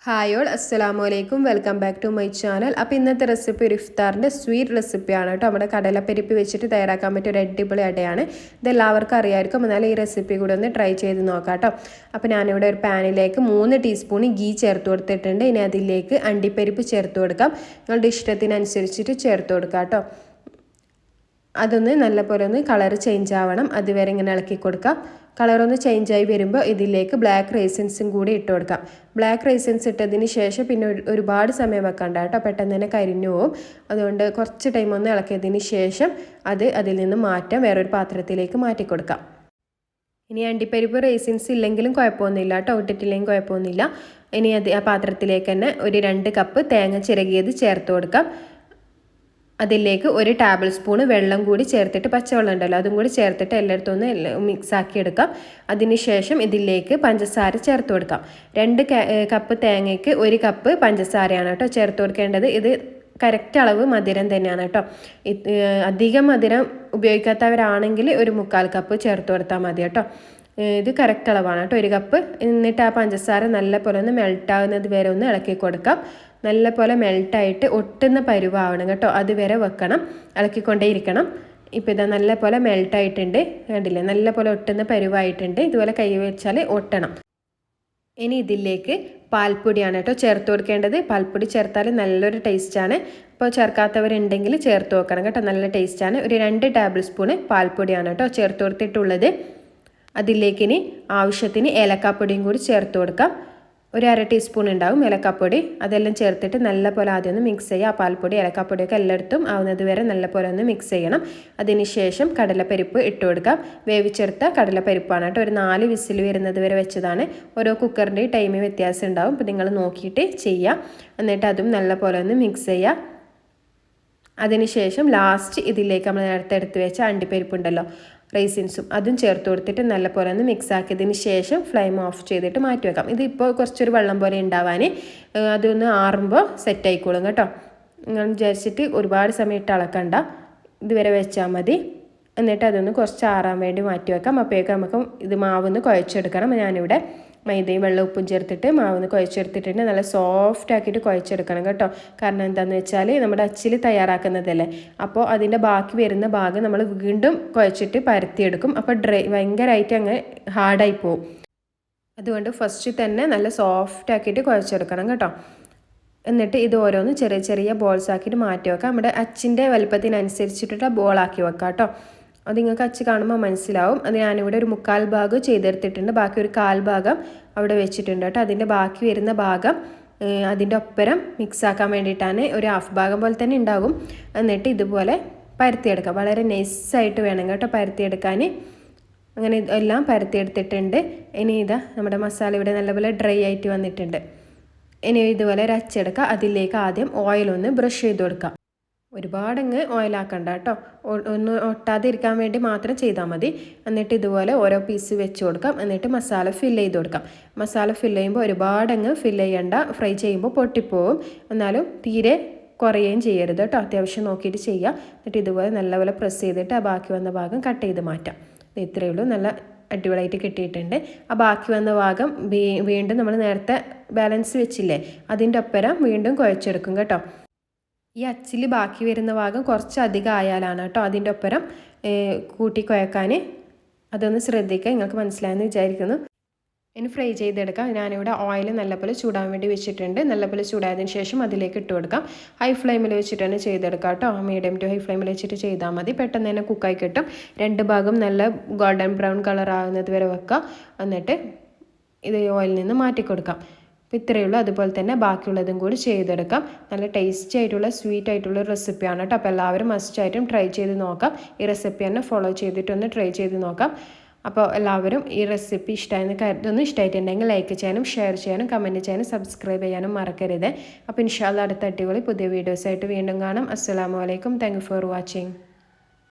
Hi all, അസ്സലാമു അലൈക്കും. Welcome back to my channel. അപ്പോൾ ഇന്നത്തെ റെസിപ്പി ഒരു ഇഫ്താറിൻ്റെ സ്വീറ്റ് റെസിപ്പിയാണ് കേട്ടോ. നമ്മുടെ കടലപ്പരിപ്പ് വെച്ചിട്ട് തയ്യാറാക്കാൻ പറ്റിയ ഒരു അടിപൊളി അടയാണ്. ഇതെല്ലാവർക്കും അറിയാമായിരിക്കും, എന്നാലും ഈ റെസിപ്പി കൂടെ ഒന്ന് ട്രൈ ചെയ്ത് നോക്കാം കേട്ടോ. അപ്പോൾ ഞാനിവിടെ ഒരു പാനിലേക്ക് 3 ടീസ്പൂൺ ഗീ ചേർത്ത് കൊടുത്തിട്ടുണ്ട്. ഇനി അതിലേക്ക് അണ്ടിപ്പരിപ്പ് ചേർത്ത് കൊടുക്കാം. നിങ്ങളുടെ ഇഷ്ടത്തിനനുസരിച്ചിട്ട് ചേർത്ത് കൊടുക്കാം കേട്ടോ. അതൊന്ന് നല്ലപോലെ ഒന്ന് കളർ ചേഞ്ച് ആവണം, അതുവരെ ഇങ്ങനെ ഇളക്കി കൊടുക്കാം. കളറൊന്ന് ചേഞ്ചായി വരുമ്പോൾ ഇതിലേക്ക് ബ്ലാക്ക് റൈസിൻസും കൂടി ഇട്ട് കൊടുക്കാം. ബ്ലാക്ക് റൈസിൻസ് ഇട്ടതിന് ശേഷം പിന്നെ ഒരുപാട് സമയം വെക്കണ്ട കേട്ടോ, പെട്ടെന്ന് തന്നെ കരിഞ്ഞു പോവും. അതുകൊണ്ട് കുറച്ച് ടൈം ഒന്ന് ഇളക്കിയതിന് ശേഷം അതിൽ നിന്ന് മാറ്റാം, വേറൊരു പാത്രത്തിലേക്ക് മാറ്റി കൊടുക്കാം. ഇനി അണ്ടിപ്പരിപ്പ് റൈസിൻസ് ഇല്ലെങ്കിലും കുഴപ്പമൊന്നുമില്ല കേട്ടോ, ഇട്ടിട്ടില്ലെങ്കിൽ കുഴപ്പമൊന്നുമില്ല. ഇനി ആ പാത്രത്തിലേക്ക് തന്നെ ഒരു 2 കപ്പ് തേങ്ങ ചിരകിയത് ചേർത്ത് കൊടുക്കാം. അതിലേക്ക് 1 ടേബിൾ സ്പൂൺ വെള്ളം കൂടി ചേർത്തിട്ട്, പച്ചവെള്ളം ഉണ്ടല്ലോ അതും കൂടി ചേർത്തിട്ട് എല്ലായിടത്തും ഒന്ന് മിക്സ് ആക്കി എടുക്കാം. അതിനുശേഷം ഇതിലേക്ക് പഞ്ചസാര ചേർത്ത് കൊടുക്കാം. 2 കപ്പ് തേങ്ങയ്ക്ക് 1 കപ്പ് പഞ്ചസാരയാണ് കേട്ടോ ചേർത്ത് കൊടുക്കേണ്ടത്. ഇത് കറക്റ്റ് അളവ് മധുരം തന്നെയാണ് കേട്ടോ. അധികം മധുരം ഉപയോഗിക്കാത്തവരാണെങ്കിൽ ഒരു 3/4 കപ്പ് ചേർത്ത് കൊടുത്താൽ മതി കേട്ടോ. ഇത് കറക്റ്റ് അളവാണ് കേട്ടോ, 1 കപ്പ്. എന്നിട്ട് ആ പഞ്ചസാര നല്ലപോലെ ഒന്ന് മെൽട്ടാകുന്നത് വരെ ഒന്ന് ഇളക്കി കൊടുക്കാം. നല്ലപോലെ മെൽട്ടായിട്ട് ഒട്ടുന്ന പരുവാവണം കേട്ടോ, അതുവരെ വെക്കണം, ഇളക്കിക്കൊണ്ടേ ഇരിക്കണം. ഇപ്പോൾ ഇതാ നല്ലപോലെ മെൽട്ടായിട്ടുണ്ട്, കണ്ടില്ലേ, നല്ലപോലെ ഒട്ടുന്ന പരുവായിട്ടുണ്ട്. ഇതുപോലെ കൈ വെച്ചാൽ ഒട്ടണം. ഇനി ഇതിലേക്ക് പാൽപ്പൊടിയാണ് കേട്ടോ ചേർത്ത് കൊടുക്കേണ്ടത്. പാൽപ്പൊടി ചേർത്താൽ നല്ലൊരു ടേസ്റ്റാണ്. അപ്പോൾ ചേർക്കാത്തവരുണ്ടെങ്കിൽ ചേർത്ത് വെക്കണം കേട്ടോ, നല്ല ടേസ്റ്റാണ്. ഒരു 2 ടേബിൾ സ്പൂൺ പാൽപ്പൊടിയാണ് കേട്ടോ ചേർത്ത് കൊടുത്തിട്ടുള്ളത്. അതിലേക്ക് ഇനി ആവശ്യത്തിന് ഏലക്കാപ്പൊടിയും കൂടി ചേർത്ത് കൊടുക്കാം. ഒരു 1/2 ടീസ്പൂൺ ഉണ്ടാവും ഏലക്കാപ്പൊടി. അതെല്ലാം ചേർത്തിട്ട് നല്ലപോലെ ആദ്യം ഒന്ന് മിക്സ് ചെയ്യുക. ആ പാൽപ്പൊടി ഏലക്കാപ്പൊടിയൊക്കെ എല്ലായിടത്തും ആവുന്നത് വരെ നല്ലപോലെ ഒന്ന് മിക്സ് ചെയ്യണം. അതിനുശേഷം കടലപ്പരിപ്പ് ഇട്ട് കൊടുക്കാം. വേവിച്ചെടുത്ത കടലപ്പരിപ്പാണ് കേട്ടോ, ഒരു 4 വിസിൽ വരുന്നത് വരെ വെച്ചതാണ്. ഓരോ കുക്കറിൻ്റെ ടൈമിൽ വ്യത്യാസം ഉണ്ടാവും, അപ്പോൾ നിങ്ങൾ നോക്കിയിട്ട് ചെയ്യുക. എന്നിട്ട് അതും നല്ലപോലെ ഒന്ന് മിക്സ് ചെയ്യുക. അതിനുശേഷം ലാസ്റ്റ് ഇതിലേക്ക് നമ്മൾ നേരത്തെ എടുത്ത് വെച്ച അണ്ടിപ്പരിപ്പുണ്ടല്ലോ, റൈസിൻസും അതും ചേർത്ത് കൊടുത്തിട്ട് നല്ലപോലെ ഒന്ന് മിക്സ് ആക്കിയതിന് ശേഷം ഫ്ലെയിം ഓഫ് ചെയ്തിട്ട് മാറ്റി വെക്കാം. ഇതിപ്പോൾ കുറച്ചൊരു വെള്ളം പോലെ ഉണ്ടാവാൻ, അതൊന്ന് ആറുമ്പോൾ സെറ്റ് ആയിക്കോളും കേട്ടോ. നിങ്ങൾ വിചാരിച്ചിട്ട് ഒരുപാട് സമയം ഇട്ട് ഇളക്കണ്ട, ഇതുവരെ വെച്ചാൽ മതി. എന്നിട്ട് അതൊന്ന് കുറച്ച് ആറാൻ വേണ്ടി മാറ്റി വെക്കാം. അപ്പോഴേക്കും നമുക്ക് ഇത് മാവൊന്ന് കുഴച്ചെടുക്കണം. ഞാനിവിടെ മൈദയും വെള്ളം ഉപ്പും ചേർത്തിട്ട് മാവൊന്ന് കുഴച്ചെടുത്തിട്ടുണ്ട്. നല്ല സോഫ്റ്റ് ആക്കിയിട്ട് കുഴച്ചെടുക്കണം കേട്ടോ. കാരണം എന്താണെന്ന് വെച്ചാൽ നമ്മുടെ അച്ചിൽ തയ്യാറാക്കുന്നതല്ലേ, അപ്പോൾ അതിൻ്റെ ബാക്കി വരുന്ന ഭാഗം നമ്മൾ വീണ്ടും കുഴച്ചിട്ട് പരത്തിയെടുക്കും. അപ്പോൾ ഭയങ്കരമായിട്ട് അങ്ങ് ഹാർഡായി പോവും. അതുകൊണ്ട് ഫസ്റ്റ് തന്നെ നല്ല സോഫ്റ്റ് ആക്കിയിട്ട് കുഴച്ചെടുക്കണം കേട്ടോ. എന്നിട്ട് ഇത് ഓരോന്ന് ചെറിയ ചെറിയ ബോൾസ് ആക്കിയിട്ട് മാറ്റി വെക്കാം. നമ്മുടെ അച്ചിൻ്റെ വലുപ്പത്തിനനുസരിച്ചിട്ട് ബോളാക്കി വെക്കാം കേട്ടോ. അത് നിങ്ങൾക്ക് അച്ച് കാണുമ്പോൾ മനസ്സിലാവും. അത് ഞാനിവിടെ ഒരു 3/4 ഭാഗം ചെയ്തെടുത്തിട്ടുണ്ട്, ബാക്കി ഒരു 1/4 ഭാഗം അവിടെ വെച്ചിട്ടുണ്ട് കേട്ടോ. അതിൻ്റെ ബാക്കി വരുന്ന ഭാഗം അതിൻ്റെ ഒപ്പരം മിക്സ് ആക്കാൻ വേണ്ടിയിട്ടാണ്, ഒരു 1/2 ഭാഗം പോലെ തന്നെ ഉണ്ടാകും. എന്നിട്ട് ഇതുപോലെ പരത്തിയെടുക്കാം. വളരെ നൈസായിട്ട് വേണം കേട്ടോ പരത്തിയെടുക്കാൻ. അങ്ങനെ എല്ലാം പരത്തിയെടുത്തിട്ടുണ്ട്. ഇനി ഇതാ നമ്മുടെ മസാല ഇവിടെ നല്ലപോലെ ഡ്രൈ ആയിട്ട് വന്നിട്ടുണ്ട്. ഇനി ഇതുപോലെ ഒരു അച്ചെടുക്കുക. അതിലേക്ക് ആദ്യം ഓയിലൊന്ന് ബ്രഷ് ചെയ്ത് കൊടുക്കാം. ഒരുപാടങ്ങ് ഓയിലാക്കണ്ട കേട്ടോ, ഒന്ന് ഒട്ടാതിരിക്കാൻ വേണ്ടി മാത്രം ചെയ്താൽ മതി. എന്നിട്ട് ഇതുപോലെ ഓരോ പീസ് വെച്ച് കൊടുക്കാം. എന്നിട്ട് മസാല ഫില്ല് ചെയ്ത് കൊടുക്കാം. മസാല ഫില്ല് ചെയ്യുമ്പോൾ ഒരുപാടങ്ങ് ഫില്ല് ചെയ്യണ്ട, ഫ്രൈ ചെയ്യുമ്പോൾ പൊട്ടിപ്പോവും. എന്നാലും തീരെ കുറയുകയും ചെയ്യരുത് കേട്ടോ, അത്യാവശ്യം നോക്കിയിട്ട് ചെയ്യുക. എന്നിട്ട് ഇതുപോലെ നല്ലപോലെ പ്രസ് ചെയ്തിട്ട് ആ ബാക്കി വന്ന ഭാഗം കട്ട് ചെയ്ത് മാറ്റാം. ഇത്രയേ ഉള്ളൂ, നല്ല അടിപൊളിയായിട്ട് കിട്ടിയിട്ടുണ്ട്. ആ ബാക്കി വന്ന ഭാഗം വീണ്ടും നമ്മൾ നേരത്തെ ബാലൻസ് വെച്ചില്ലേ, അതിൻ്റെ ഒപ്പരം വീണ്ടും കുഴച്ചെടുക്കും കേട്ടോ. ഈ അച്ചിൽ ബാക്കി വരുന്ന ഭാഗം കുറച്ച് അധികം ആയാലാണ് കേട്ടോ അതിൻ്റെ ഒപ്പരം കൂട്ടി കുഴക്കാൻ. അതൊന്ന് ശ്രദ്ധിക്കുക, നിങ്ങൾക്ക് മനസ്സിലായെന്ന് വിചാരിക്കുന്നു. ഇനി ഫ്രൈ ചെയ്തെടുക്കാം. ഞാനിവിടെ ഓയിൽ നല്ലപോലെ ചൂടാൻ വേണ്ടി വെച്ചിട്ടുണ്ട്. നല്ലപോലെ ചൂടായതിന് ശേഷം അതിലേക്ക് ഇട്ട് കൊടുക്കാം. ഹൈ ഫ്ലെയിമിൽ വെച്ചിട്ട് തന്നെ ചെയ്തെടുക്കാം കേട്ടോ. മീഡിയം ടു ഹൈ ഫ്ലെയിമിൽ വെച്ചിട്ട് ചെയ്താൽ മതി, പെട്ടെന്ന് തന്നെ കുക്കായി കിട്ടും. 2 ഭാഗം നല്ല ഗോൾഡൻ ബ്രൗൺ കളർ ആകുന്നത് വരെ വെക്കാം. എന്നിട്ട് ഇത് ഓയിലിൽ നിന്ന് മാറ്റി കൊടുക്കാം. അപ്പോൾ ഇത്രയേ ഉള്ളൂ. അതുപോലെ തന്നെ ബാക്കിയുള്ളതും കൂടി ചെയ്തെടുക്കാം. നല്ല ടേസ്റ്റി ആയിട്ടുള്ള സ്വീറ്റ് ആയിട്ടുള്ള റെസിപ്പിയാണ് കേട്ടോ. അപ്പോൾ എല്ലാവരും മസ്റ്റായിട്ടും ട്രൈ ചെയ്ത് നോക്കാം. ഈ റെസിപ്പി തന്നെ ഫോളോ ചെയ്തിട്ടൊന്ന് ട്രൈ ചെയ്ത് നോക്കാം. അപ്പോൾ എല്ലാവരും ഈ റെസിപ്പി ഇഷ്ടമായെന്ന് കരുതുന്നു. ഇഷ്ടമായിട്ടുണ്ടെങ്കിൽ ലൈക്ക് ചെയ്യാനും ഷെയർ ചെയ്യാനും കമൻറ്റ് ചെയ്യാനും സബ്സ്ക്രൈബ് ചെയ്യാനും മറക്കരുത്. അപ്പോൾ ഇൻഷാ അല്ലാഹ് അടുത്ത അടിപൊളി പുതിയ വീഡിയോസായിട്ട് വീണ്ടും കാണാം. അസ്സലാമു അലൈക്കും. Thank you for watching.